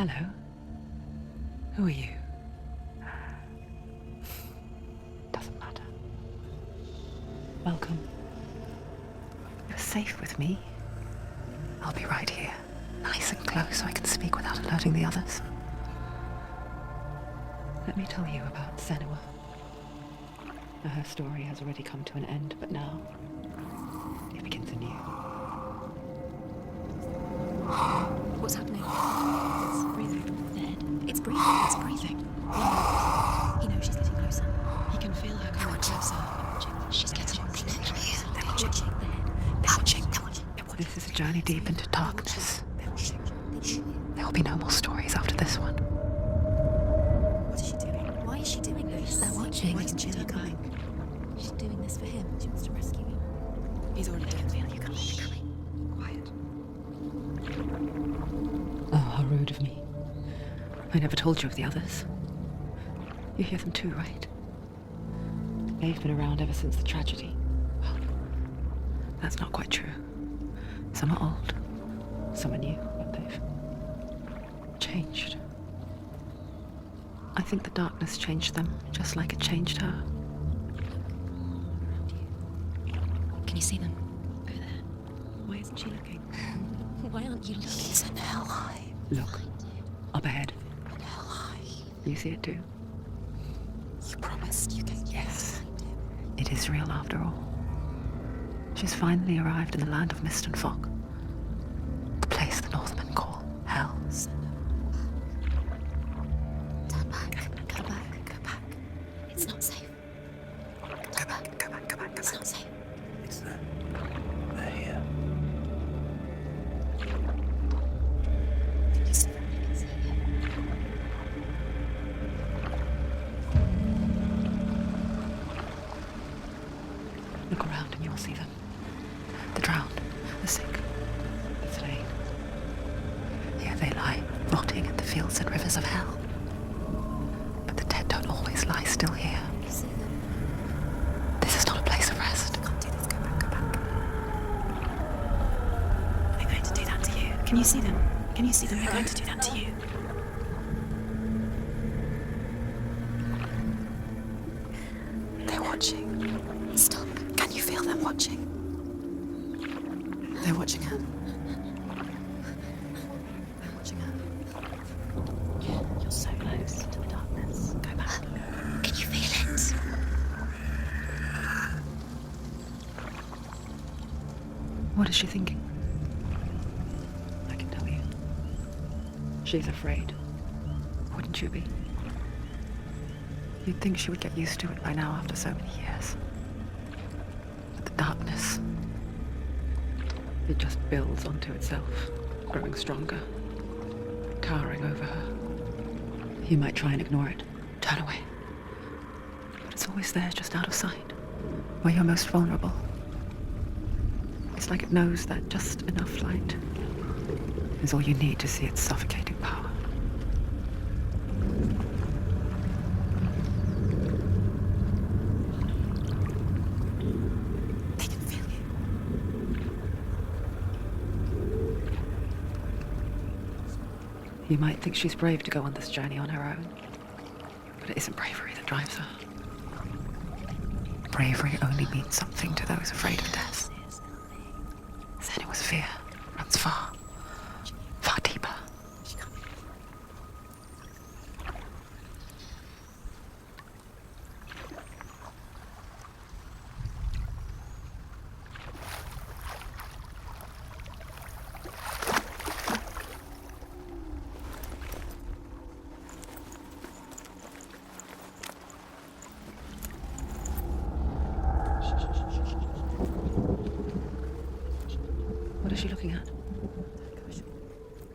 Hello. Who are you? Doesn't matter. Welcome. You're safe with me. I'll be right here, nice and close so I can speak without alerting the others. Let me tell you about Senua. Her story has already come to an end, but now it begins anew. What's happening? It's breathing. Dead. It's breathing. It's breathing. Yeah. He knows she's getting closer. He can feel her coming closer. She's getting closer. They're watching. They're watching. They're watching. This is a journey deep into darkness. There will be no more stories after this one. What is she doing? Why is she doing this? They're watching. Why isn't she coming? She's doing this for him. She wants to rescue him. He's already dead. You're coming. Quiet. Oh, how rude of me. I never told you of the others. You hear them too, right? They've been around ever since the tragedy. Well, that's not quite true. Some are old, some are new, but they've changed. I think the darkness changed them, just like it changed her. Can you see them? Over there. Why isn't she looking? Why aren't you looking? He's in hell high. Look, up ahead. In hell high. You see it too? You promised you could. Yes. It is real after all. She's finally arrived in the land of mist and fog. The place the Northmen call hell. Turn back. Go back. Go back. It's not safe. Go back. Go back. Go back. Go It's back. not safe. It's them. They're here. Can you see them? I can see it. Look around and you'll see them. The drowned, the sick, the slain. Here they lie, rotting in the fields and rivers of hell. But the dead don't always lie still here. You see them? This is not a place of rest. Can't do this. Go back. Go back. They're going to do that to you. Can you see them? Can you see them? They're going to do that to you. They're watching. Stop. Can you feel them watching? They're watching her. They're watching her. You're so close to the darkness. Go back. Can you feel it? What is she thinking? I can tell you. She's afraid. Wouldn't you be? You'd think she would get used to it by now after so many years. But the darkness, it just builds onto itself, growing stronger, towering over her. You might try and ignore it, turn away. But it's always there, just out of sight, where you're most vulnerable. It's like it knows that just enough light is all you need to see its suffocating power. They can feel you. You might think she's brave to go on this journey on her own, but it isn't bravery that drives her. Bravery only means something to those afraid of death. Senua's fear runs far, far deeper. What is she looking at?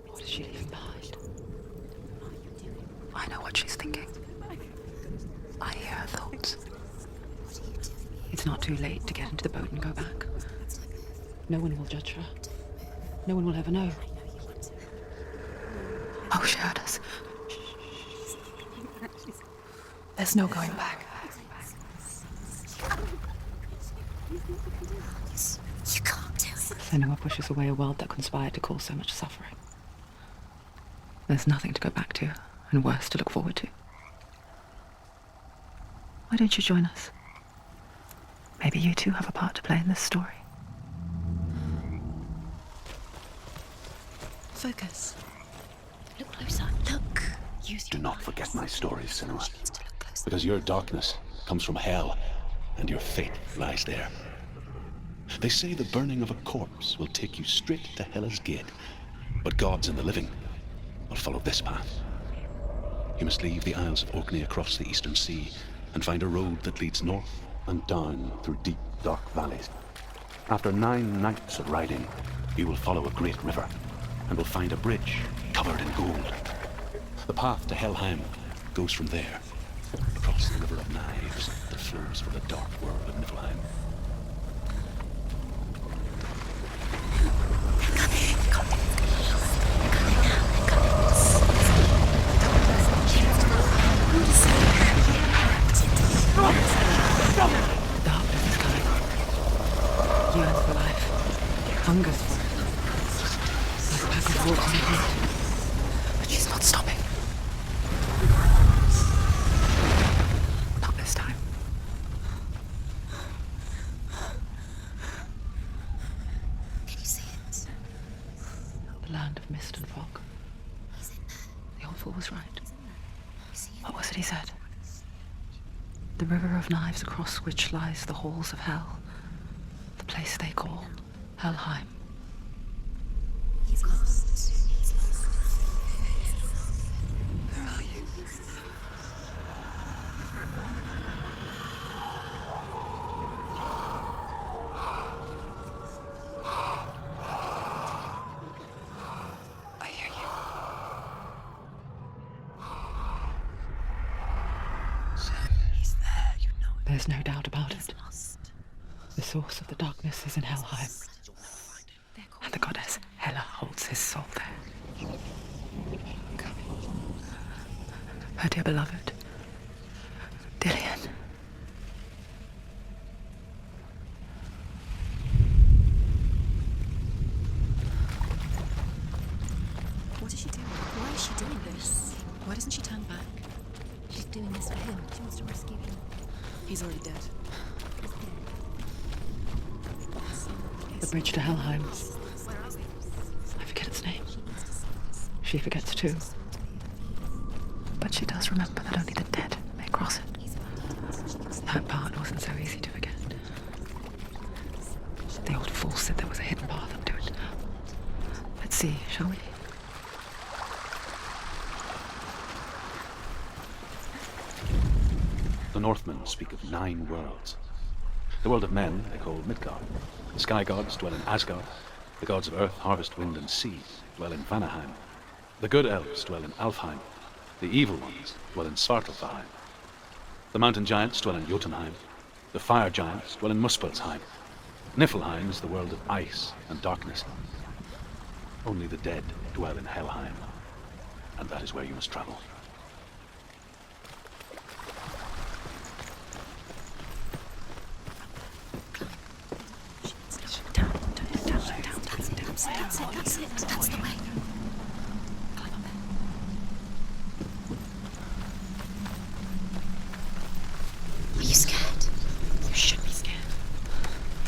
What is she leaving behind? I know what she's thinking. I hear her thoughts. It's not too late to get into the boat and go back. No one will judge her. No one will ever know. Oh, she heard us. There's no going back. You can't do it. Senua pushes away a world that conspired to cause so much suffering. There's nothing to go back to, and worse to look forward to. Why don't you join us? Maybe you too have a part to play in this story. Focus. Look closer. Look. Use Do your not eyes. forget my story, Senua. She needs to look closer. Because your darkness comes from hell, and your fate lies there. They say the burning of a corpse will take you straight to Hela's gate, but gods and the living will follow this path. You must leave the Isles of Orkney across the eastern sea, and find a road that leads north and down through deep, dark valleys. After 9 nights of riding, you will follow a great river, and will find a bridge covered in gold. The path to Helheim goes from there, across the river of knives that flows for the dark world of Niflheim. The darkness is coming. Yearns for life. Hungers for it. Like a pack of wolves in heat. But she's not stopping. Not this time. Can you see it? The land of mist and fog. He's in there. The old fool was right. You see him? What was it he said? The river of knives across which lies the halls of hell. The place they call Helheim. He's lost. He's lost. Where are you? I hear you. He's there, you know it. There's no doubt about it. Lost. The source of the darkness is in Helheim, They're called and the goddess Hela holds his soul there. Her dear beloved, Dillian. What is she doing? Why is she doing this? Why doesn't she turn back? She's doing this for him. She wants to rescue him. He's already dead. The bridge to Helheim. I forget its name. She forgets too. But she does remember that only the dead may cross it. That part wasn't so easy to forget. The old fool said there was a hidden path up to it. Let's see, shall we? The Northmen speak of 9 worlds. The world of men they call Midgard. The sky gods dwell in Asgard. The gods of earth, harvest, wind, and sea dwell in Vanaheim. The good elves dwell in Alfheim. The evil ones dwell in Svartalfheim. The mountain giants dwell in Jotunheim. The fire giants dwell in Muspelheim. Niflheim is the world of ice and darkness. Only the dead dwell in Helheim, and that is where you must travel. That's it. That's the way. Climb up there. Are you scared? You should be scared.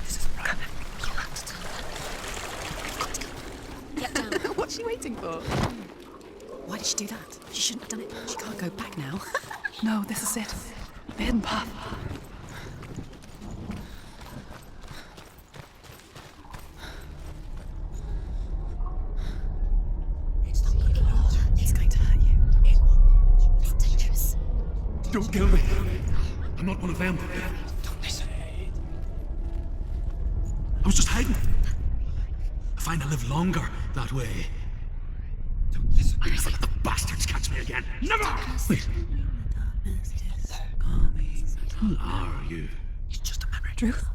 This is right. You have to turn back. Get down. What's she waiting for? Why did she do that? She shouldn't have done it. She can't go back now. No, this is it. The hidden path. He's going to hurt you. It's dangerous. Don't kill me. I'm not one of them. Don't listen. I was just hiding. I find I live longer that way. Don't listen. I'll never let the bastards catch me again. Never! Wait. Who are you? It's just a memory. Druth?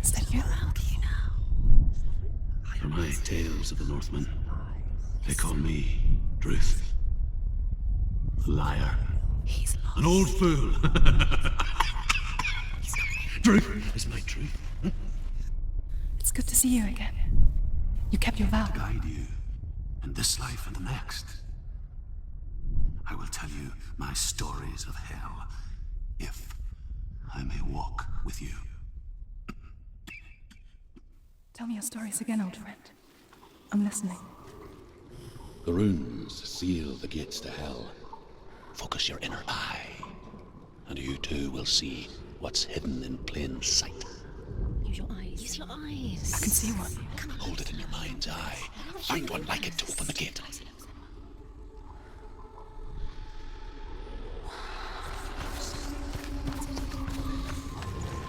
Is that you? For my tales of the Northmen, they call me Druth. The liar. He's lost. An old fool. Druth is my truth. It's good to see you again. You kept your vow. Guide you in this life and the next. I will tell you my stories of hell, if I may walk with you. Tell me your stories again, old friend. I'm listening. The runes seal the gates to hell. Focus your inner eye, and you too will see what's hidden in plain sight. Use your eyes. Use your eyes. I can see one. Come on. Hold it in your mind's eye. Find one like it to open the gate.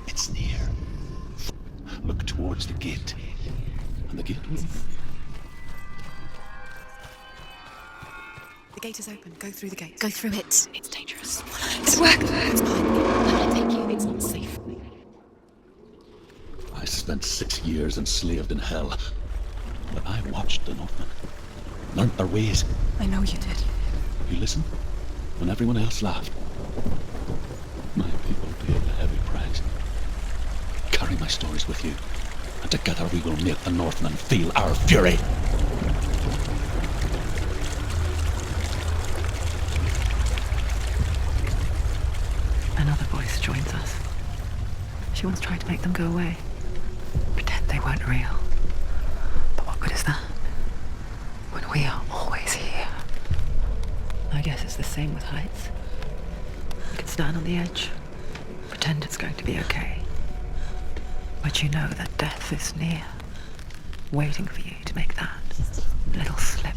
It's near. Look towards the gate, and the gate will... The gate is open. Go through the gate. Go through it. It's dangerous. It worked. It's fine. I'm gonna take you. It's not safe. I spent 6 years enslaved in hell, but I watched the Northmen, learnt their ways. I know you did. You listened when everyone else laughed. My people paid a heavy price. Carry my stories with you, and together we will make the Northmen feel our fury. Another voice joins us. She once tried to make them go away. Pretend they weren't real. But what good is that? When we are always here. I guess it's the same with heights. You can stand on the edge, pretend it's going to be okay. But you know that death is near, waiting for you to make that little slip.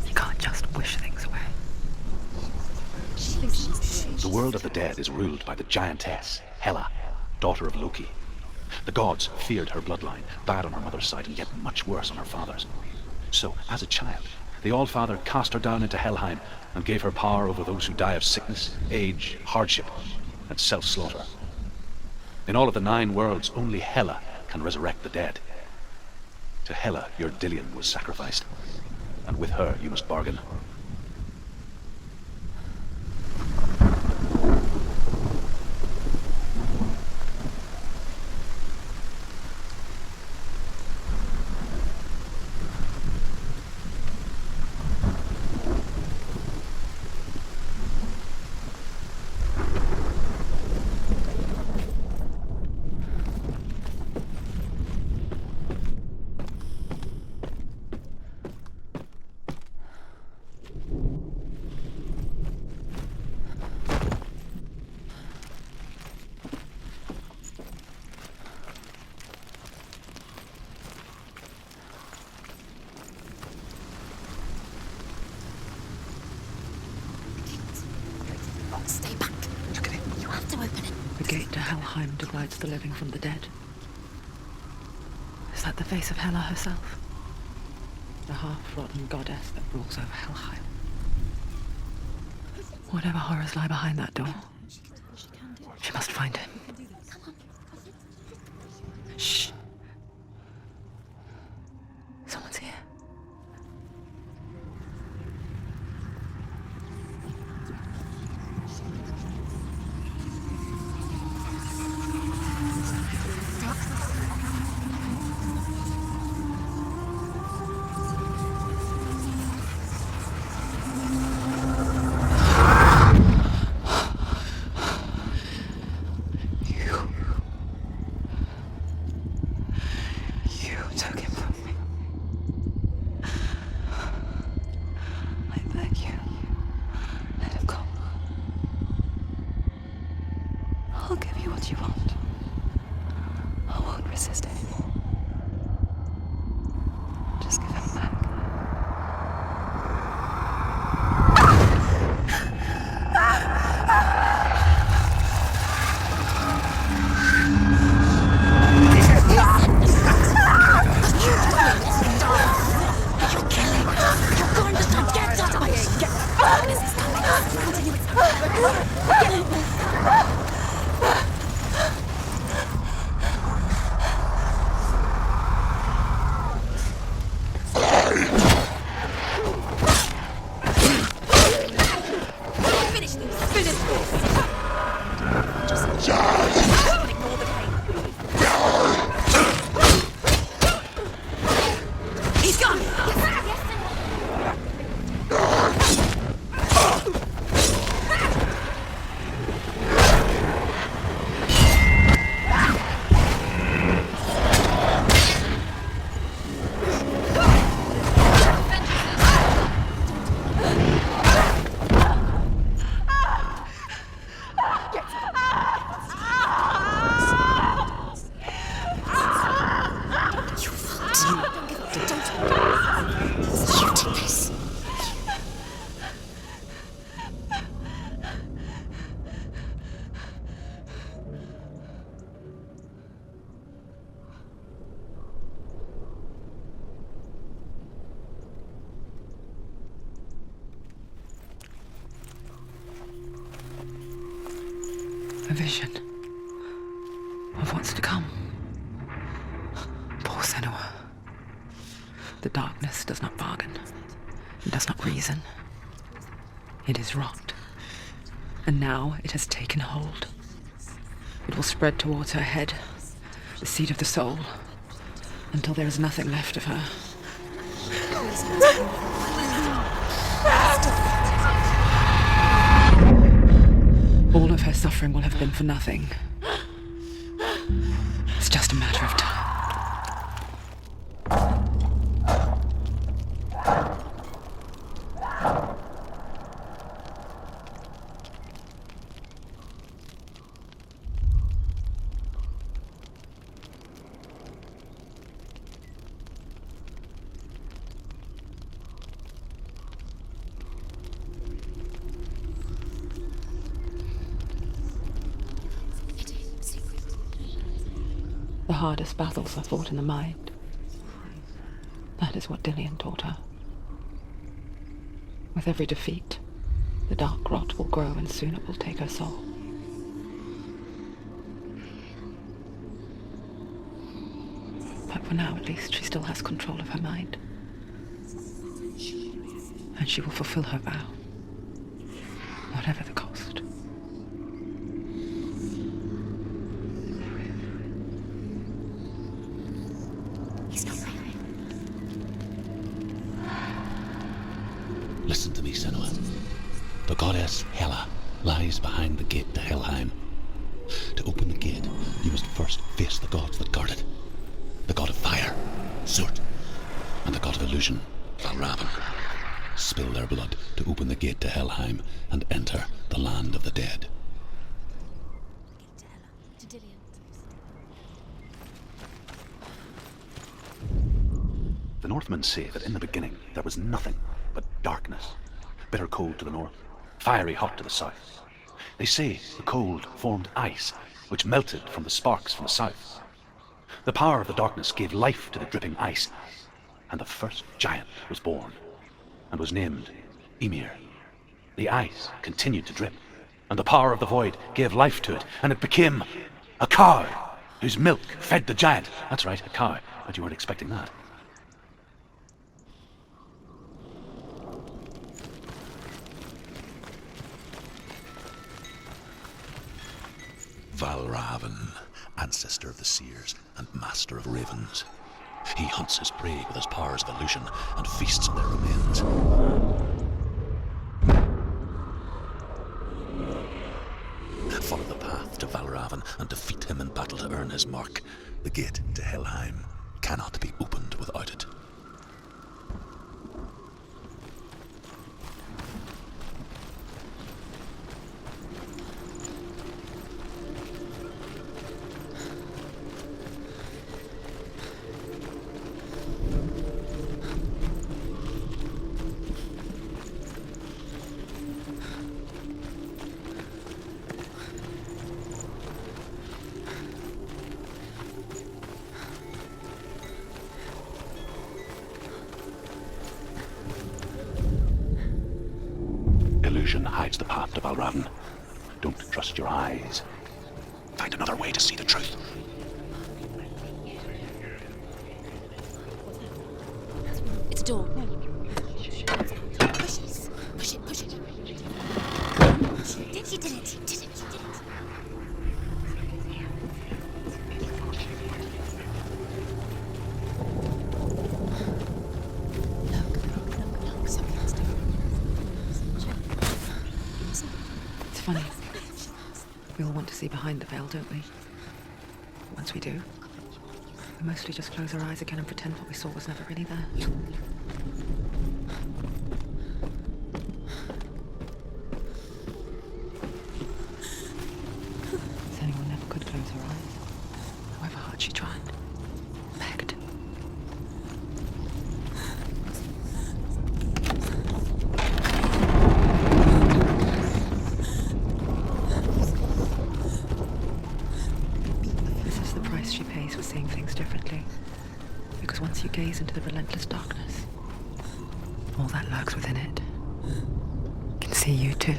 You can't just wish things away. The world of the dead is ruled by the giantess, Hela, daughter of Loki. The gods feared her bloodline, bad on her mother's side and yet much worse on her father's. So, as a child, the All-Father cast her down into Helheim and gave her power over those who die of sickness, age, hardship, and self-slaughter. In all of the 9 worlds, only Hela can resurrect the dead. To Hela, your Dillion was sacrificed, and with her you must bargain. Stay back. Look at it. You have to open it. The gate to Helheim divides the living from the dead. Is that the face of Hela herself? The half-rotten goddess that rules over Helheim. Whatever horrors lie behind that door, she must find him. Shh. Someone's here. I'll give you what you want. I won't resist anymore. Just give him back. vision of what's to come. Poor Senua. The darkness does not bargain. It does not reason. It is rot. And now it has taken hold. It will spread towards her head, the seat of the soul, until there is nothing left of her. All of her suffering will have been for nothing. It's just a matter of time. The hardest battles are fought in the mind. That is what Dillian taught her. With every defeat, the dark rot will grow and soon it will take her soul. But for now, at least, she still has control of her mind. And she will fulfill her vow, whatever the cost. Listen to me, Senua. The goddess Hela lies behind the gate to Helheim. To open the gate, you must first face the gods that guard it. The god of fire, Surt, and the god of illusion, Valravn. Spill their blood to open the gate to Helheim and enter the land of the dead. To Dillian. The Northmen say that in the beginning there was nothing but darkness. Bitter cold to the north, fiery hot to the south. They say the cold formed ice, which melted from the sparks from the south. The power of the darkness gave life to the dripping ice, and the first giant was born, and was named Ymir. The ice continued to drip, and the power of the void gave life to it, and it became a cow, whose milk fed the giant. That's right, a cow, but you weren't expecting that. Valravn, ancestor of the seers and master of ravens. He hunts his prey with his powers of illusion and feasts on their remains. Follow the path to Valravn and defeat him in battle to earn his mark. The gate to Helheim cannot be opened without it. Illusion hides the path to Valravn. Don't trust your eyes. Find another way to see the truth. It's a door. Push it. Push it. Push it. You did it. You did it. Look. Something's different. It's funny. We all want to see behind the veil, don't we? Once we do, we mostly just close our eyes again and pretend what we saw was never really there. Senua never could close her eyes, however hard she tried. Begged. This is the price she pays for seeing things differently. Because once you gaze into the relentless darkness, all that lurks within it can see you too.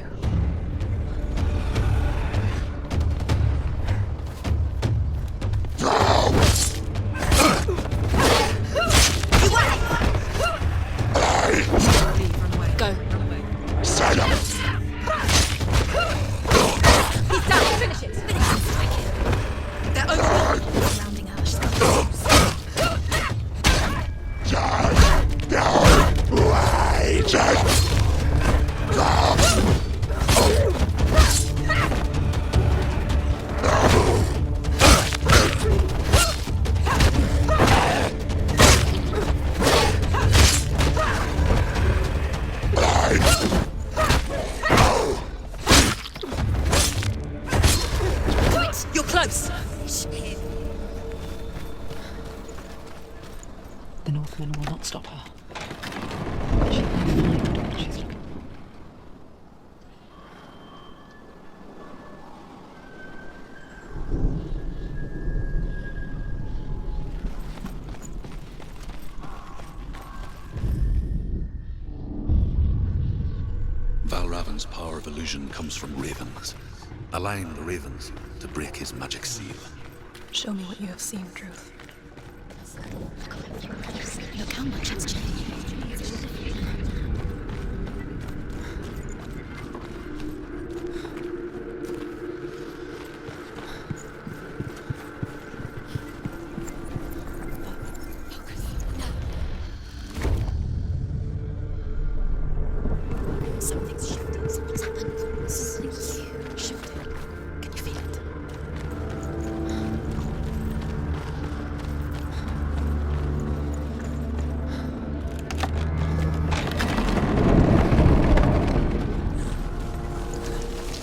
The Northmen will not stop her. She'll never find what she's looking for. Valravn's power of illusion comes from ravens. Align the ravens to break his magic seal. Show me what you have seen, Truth. Look how much it's changed. Something's shifting. Something's happened. Something's shifting. Can you feel it?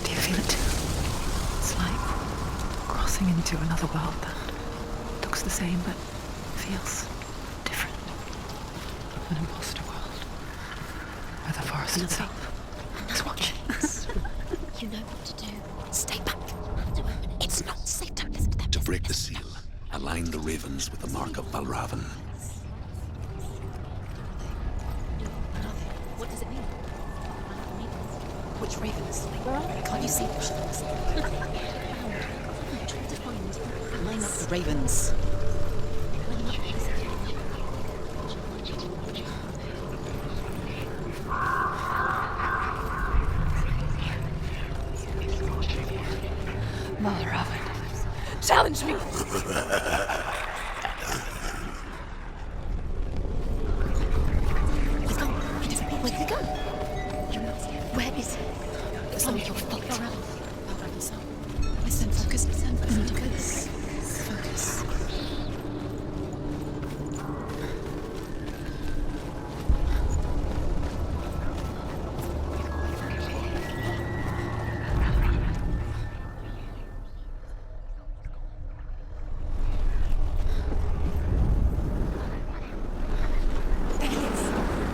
Do you feel it too? It's like crossing into another world that looks the same but feels different. An imposter world. Where the forest itself is watching. You know what to do. Stay back. It's not safe. Don't listen to them. To break the seal, align the ravens with the mark of Valravn. What does it mean? Which ravens? Can't you see them? Trying to find. Line up the ravens. Valravn, challenge me! He's gone. He disappeared. Where did he go? Where is he? It's not your fault. Listen, focus. Focus. Focus.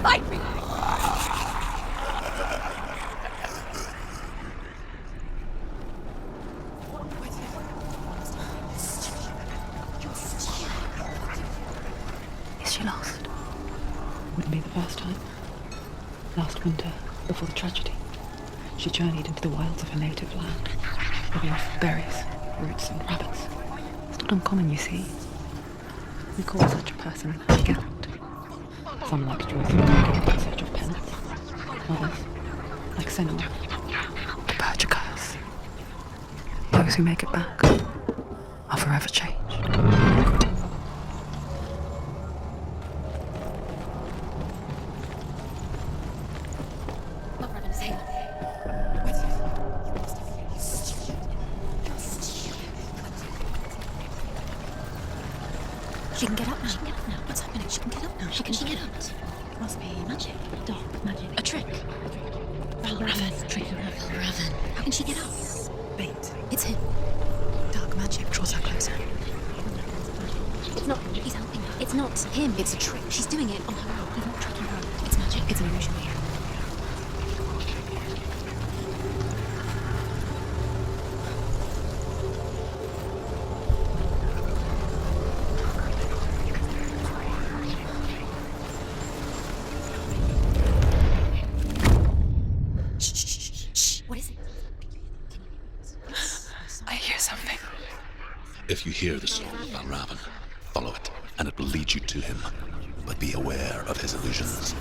Fight me! Is she lost? Wouldn't be the first time. Last winter, before the tragedy, she journeyed into the wilds of her native land, living off berries, roots, and rabbits. It's not uncommon, you see. We call such a person a gallant. Some like joyfully walking in search of penance. Others, like Senua, to purge a curse. Those who make it back are forever changed. Valravn is here. She can get up now. What's happening? She can get up now. She can get up. Must be magic. Dark magic. A trick. Valravn. Trick of Valravn. How can she get up? Bait. It's him. Dark magic draws her closer. It's not. He's helping her. It's not him. It's a trick. She's doing it on her own. He's not tricking her. It's magic. It's an illusion. Shh. What is it? I hear something. If you hear the song of Valravn, follow it, and it will lead you to him. But be aware of his illusions.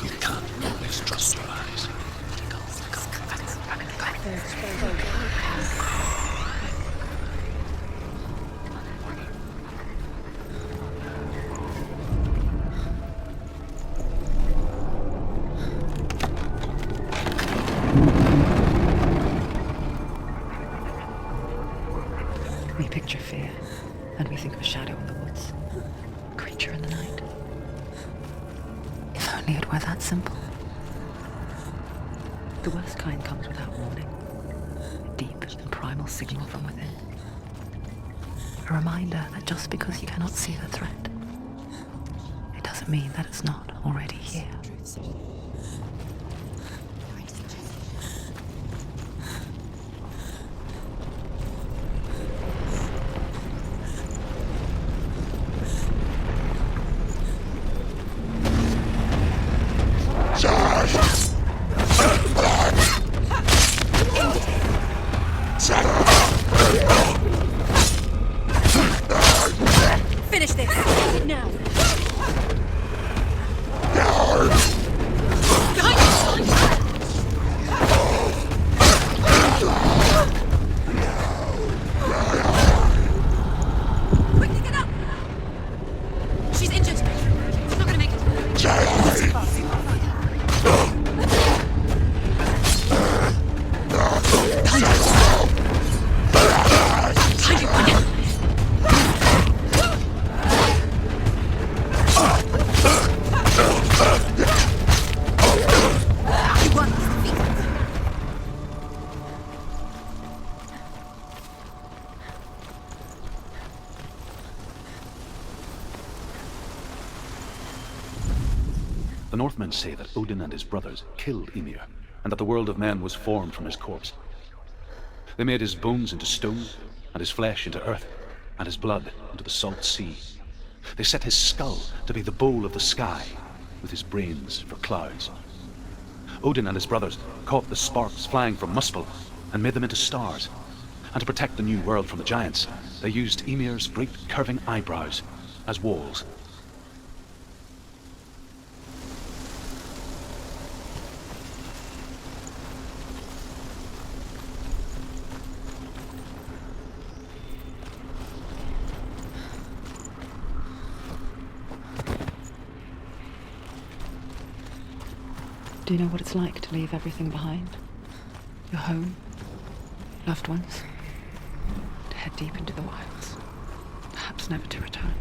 You can't always trust your eyes. We picture fear, and we think of a shadow in the woods, a creature in the night. If only it were that simple. The worst kind comes without warning, a deep and primal signal from within. A reminder that just because you cannot see the threat, doesn't mean that it's not already here. Finish this! Now! Quickly get up! She's injured! She's not gonna make it! The Northmen say that Odin and his brothers killed Ymir, and that the world of men was formed from his corpse. They made his bones into stone, and his flesh into earth, and his blood into the salt sea. They set his skull to be the bowl of the sky, with his brains for clouds. Odin and his brothers caught the sparks flying from Muspel and made them into stars. And to protect the new world from the giants, they used Ymir's great curving eyebrows as walls. Do you know what it's like to leave everything behind? Your home, loved ones, to head deep into the wilds, perhaps never to return.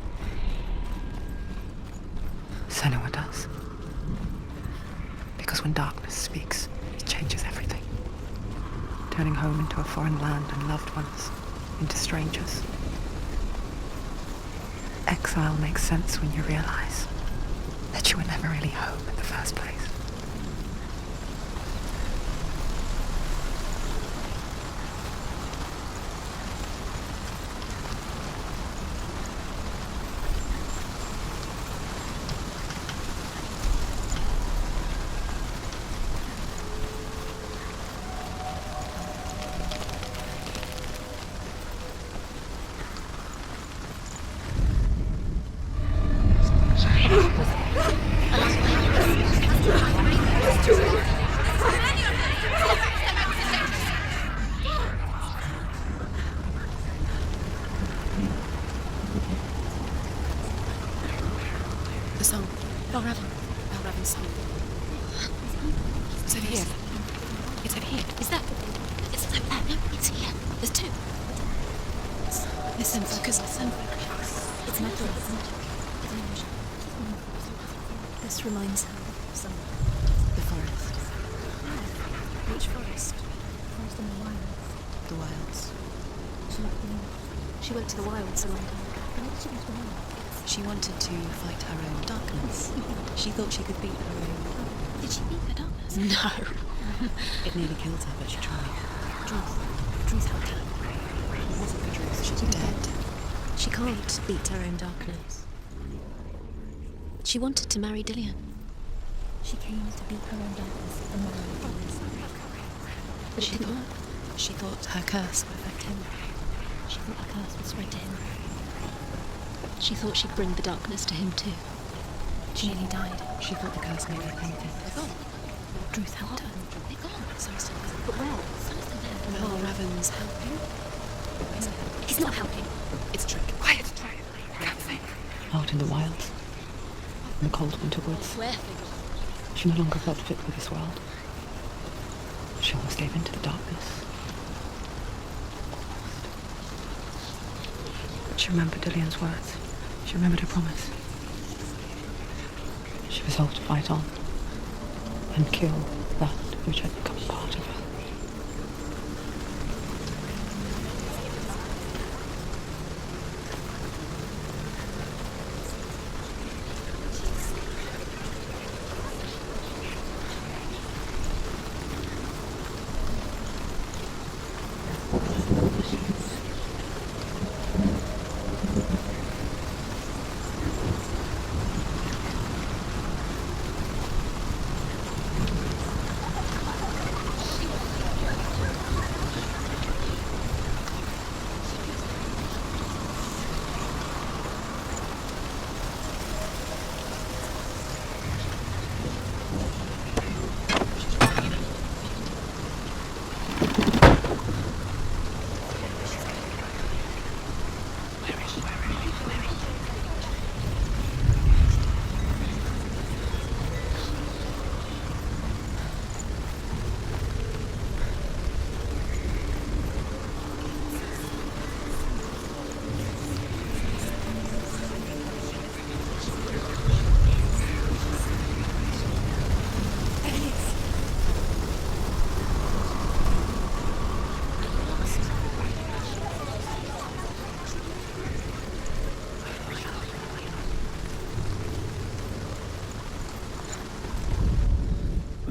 Senua does. Because when darkness speaks, it changes everything, turning home into a foreign land and loved ones into strangers. Exile makes sense when you realize that you were never really home in the first place. The song. Valravn's song. It's over here. It's over here. Is that? It's over there. No, it's here. There's two. Listen, focus. Listen. It's metal. It's magic. It's an emotion. This reminds her of summer. The forest. Which forest? The forest in the wilds. The wilds. She went to the wilds a long time ago. Why did she go to the wilds? She wanted to fight her own darkness. She thought she could beat her own... Did she beat her darkness? No. It nearly killed her, but she tried. Druth helped her. It wasn't for Druth, she'd be dead. She can't beat her own darkness. She wanted to marry Dillion. She came to beat her own darkness and marry Dillion. But it didn't work. She thought her curse would affect him. She thought her curse would spread to him. She thought she'd bring the darkness to him too. She nearly died. She thought the curse made her painted. They're gone. Druth helped her. They're gone. So is still there. But where? Valravn's helping. He's not helping. It's a trick. Quiet. Out in the wilds, in the cold winter woods, Where? she no longer felt fit for this world. She almost gave in to the darkness. But she remembered Dillion's words. She remembered her promise. She resolved to fight on and kill that which had become part of her.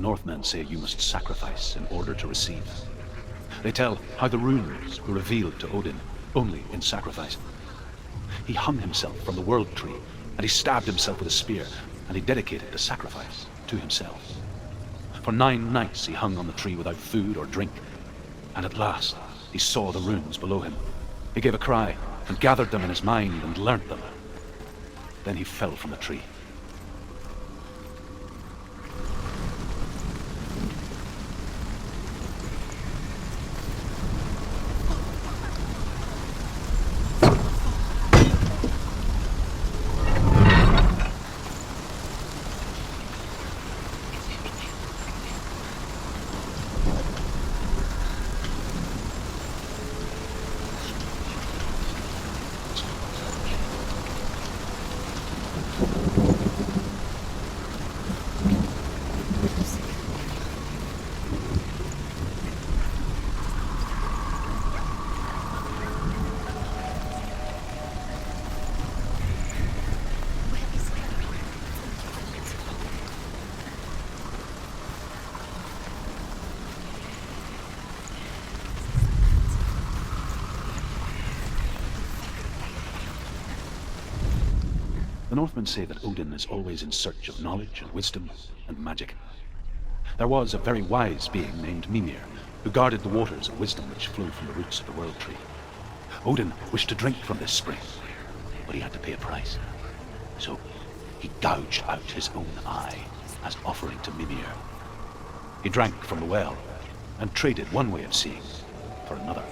Northmen say you must sacrifice in order to receive. They tell how the runes were revealed to Odin only in sacrifice. He hung himself from the world tree, and he stabbed himself with a spear, and he dedicated the sacrifice to himself. For 9 nights he hung on the tree without food or drink, and at last he saw the runes below him. He gave a cry, and gathered them in his mind, and learnt them. Then he fell from the tree. The Northmen say that Odin is always in search of knowledge and wisdom and magic. There was a very wise being named Mimir, who guarded the waters of wisdom which flow from the roots of the world tree. Odin wished to drink from this spring, but he had to pay a price. So he gouged out his own eye as offering to Mimir. He drank from the well and traded one way of seeing for another.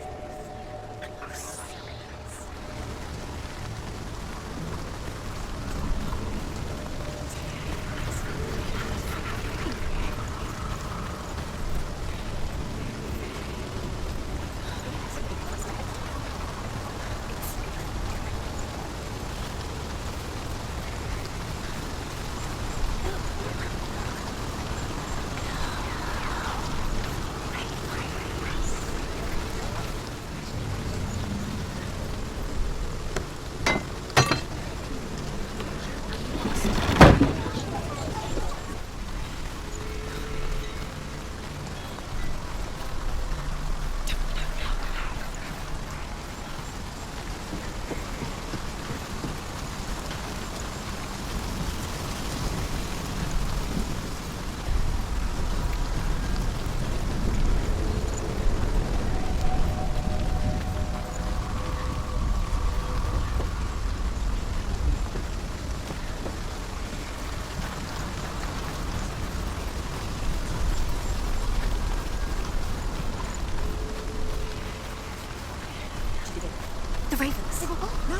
The ravens. They were what? No.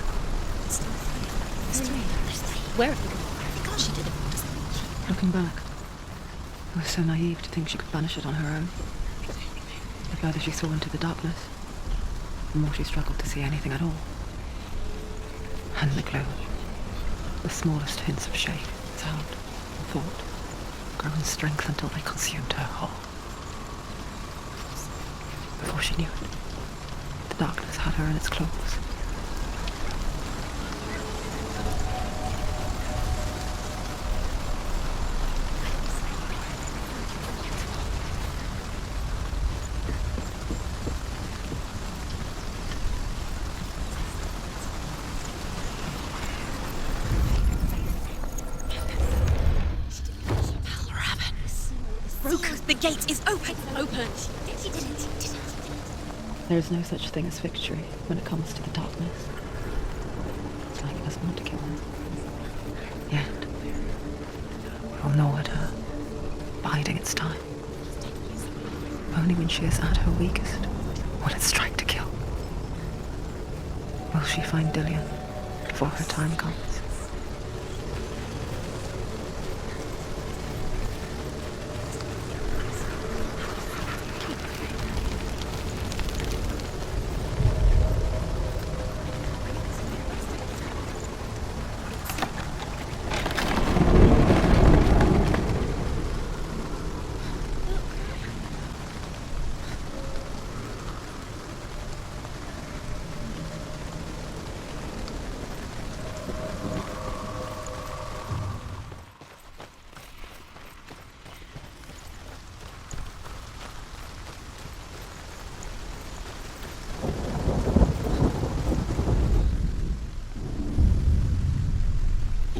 It's still Where have you gone? I think she did it. Looking back, I was so naive to think she could banish it on her own. The further she saw into the darkness, the more she struggled to see anything at all. And the glow, the smallest hints of shape, sound, and thought, grow in strength until they consumed her whole. Before she knew it, the darkness had her in its claws. The gate is open! Open! She did it. There is no such thing as victory when it comes to the darkness. It's like it doesn't want to kill her. Yet, it will gnaw at her, biding its time. Only when she is at her weakest will it strike to kill. Will she find Dillion before her time comes?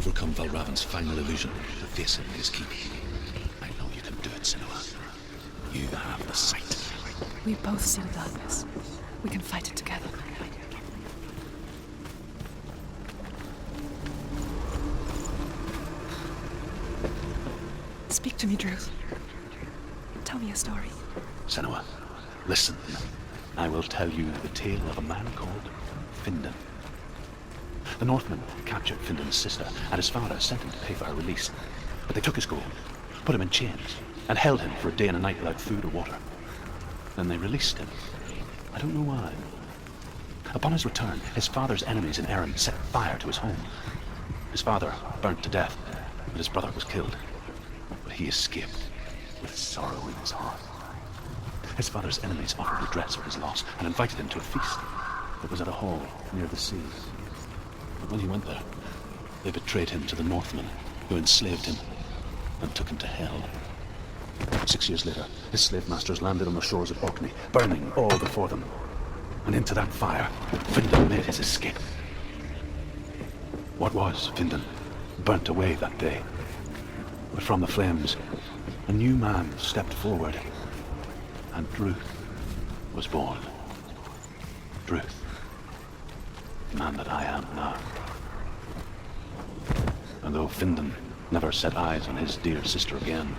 overcome Valravn's final illusion, the face of his keep. I know you can do it, Senua. You have the sight. We both see the darkness. We can fight it together. Speak to me, Drew. Tell me a story. Senua, listen. I will tell you the tale of a man called Findan. The Northmen captured Findan's sister, and his father sent him to pay for her release. But they took his gold, put him in chains, and held him for a day and a night without food or water. Then they released him. I don't know why. Upon his return, his father's enemies in Erin set fire to his home. His father burnt to death, and his brother was killed. But he escaped with sorrow in his heart. His father's enemies offered redress for his loss and invited him to a feast. It was at a hall near the sea. But when he went there, they betrayed him to the Northmen, who enslaved him and took him to hell. 6 years later, his slave masters landed on the shores of Orkney, burning all before them. And into that fire, Findan made his escape. What was Findan burnt away that day. But from the flames, a new man stepped forward, and Druth was born. Druth, the man that I am now. And though Findan never set eyes on his dear sister again,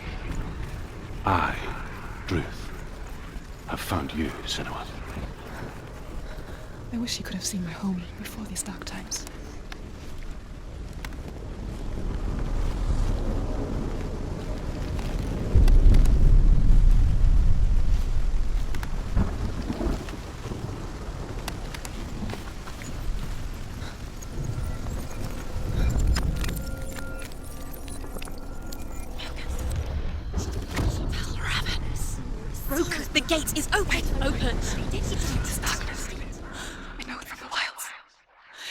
I, Druth, have found you, Senua. I wish you could have seen my home before these dark times. The gate is open! Open! This darkness. I know it from the wilds.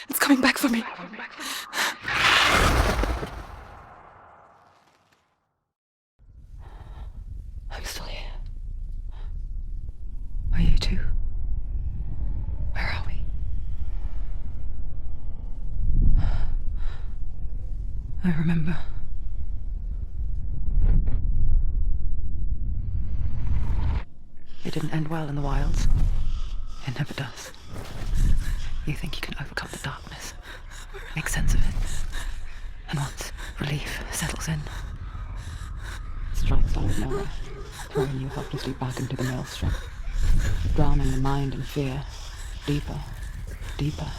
It's coming back for me. I'm still here. Are you too? Where are we? I remember. It didn't end well in the wilds. It never does. You think you can overcome the darkness, make sense of it, and once relief settles in, it strikes like terror, throwing you helplessly back into the maelstrom, drowning the mind in fear, deeper, deeper,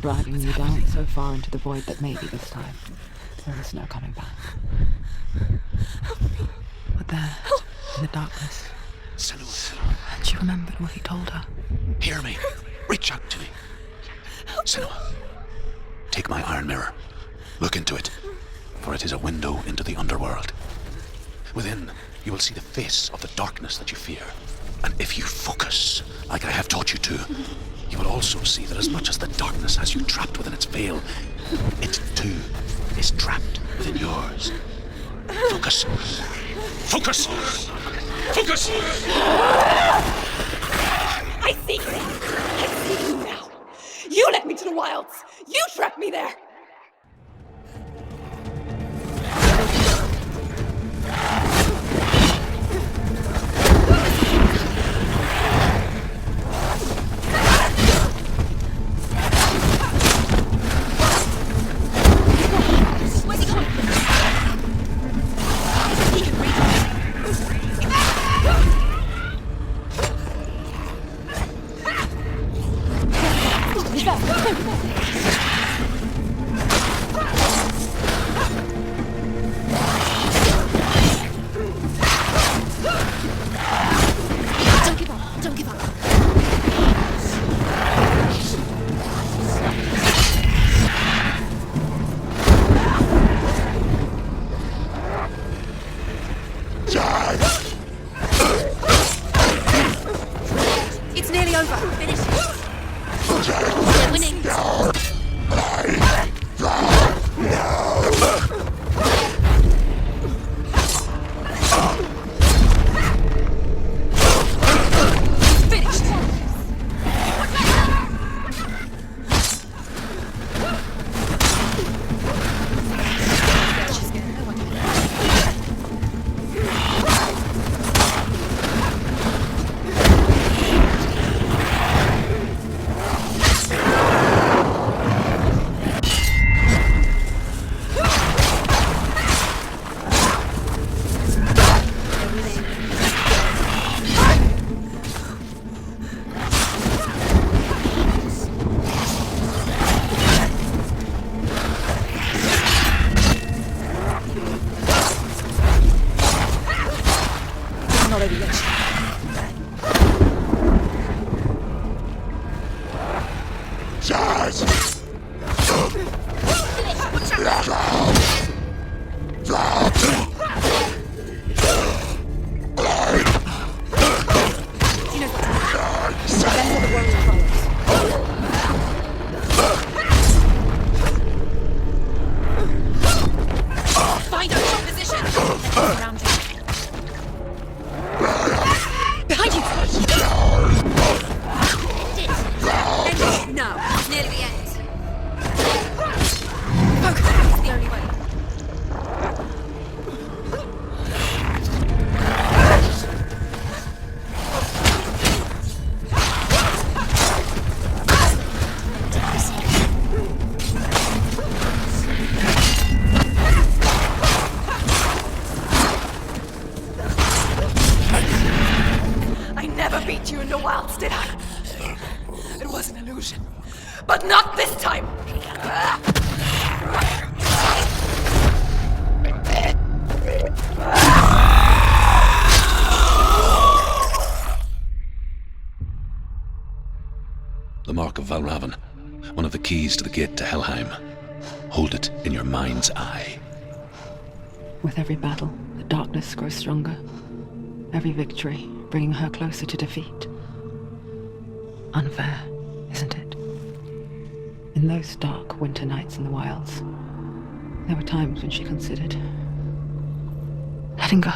dragging you down so far into the void that maybe this time there is no coming back. But there, in the darkness, Senua, and she remembered what he told her. hear me. Reach out to me. Senua, take my iron mirror. Look into it, for it is a window into the underworld. Within, you will see the face of the darkness that you fear. And if you focus, like I have taught you to, you will also see that as much as the darkness has you trapped within its veil, it too is trapped within yours. Focus. Focus! Focus! I see you now! I see you now! You led me to the wilds! You trapped me there! Where's he going? He can reach me. Follow the witch. Find out your position. Around you. Behind you. End. No, it's nearly the end. Focus. It's the only way. I never beat you in the wilds, did I? It was an illusion. But not this time! The Mark of Valravn, one of the keys to the gate to Helheim. Hold it in your mind's eye. With every battle, the darkness grows stronger. Every victory bringing her closer to defeat. Unfair, isn't it? In those dark winter nights in the wilds, there were times when she considered letting go.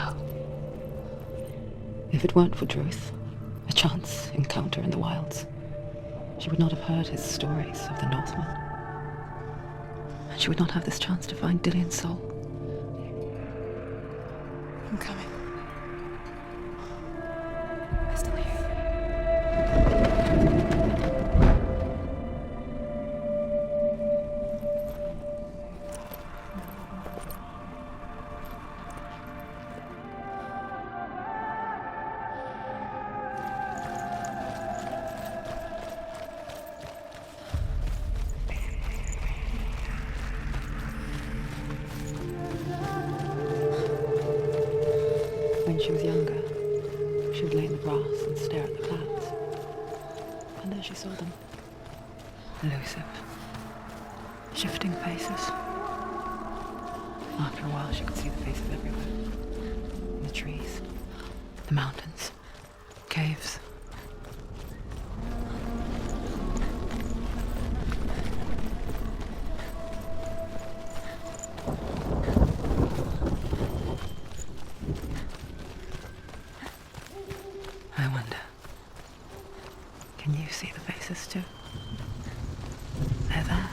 If it weren't for Druth, a chance encounter in the wilds, she would not have heard his stories of the Northmen. And she would not have this chance to find Dillion's soul. I'm coming. I still hear When she was younger, she would lay in the grass and stare at the clouds. And then she saw them. Elusive. Shifting faces. After a while, she could see the faces everywhere. In the trees, the mountains, caves. I wonder, can you see the faces too? They're there,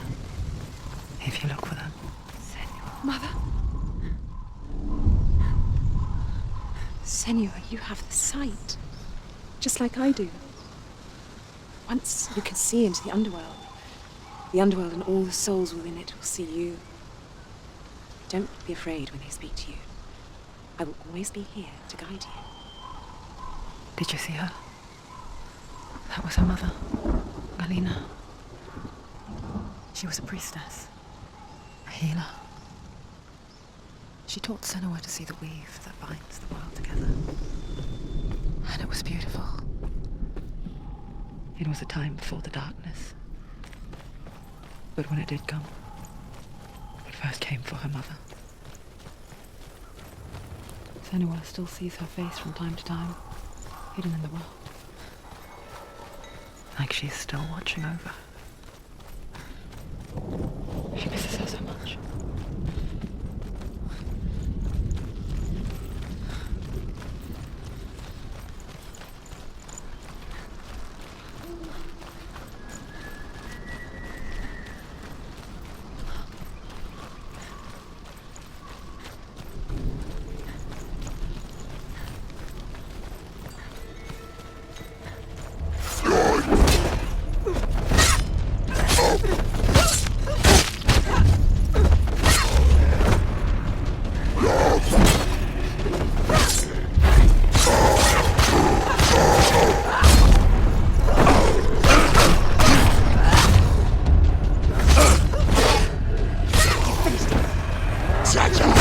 if you look for them. Mother? Senua, you have the sight. Just like I do. Once you can see into the underworld and all the souls within it will see you. Don't be afraid when they speak to you. I will always be here to guide you. Did you see her? That was her mother, Galina. She was a priestess, a healer. She taught Senua to see the weave that binds the world together. And it was beautiful. It was a time before the darkness. But when it did come, it first came for her mother. Senua still sees her face from time to time, hidden in the world. Like she's still watching over her. She misses her so much. Cha-cha!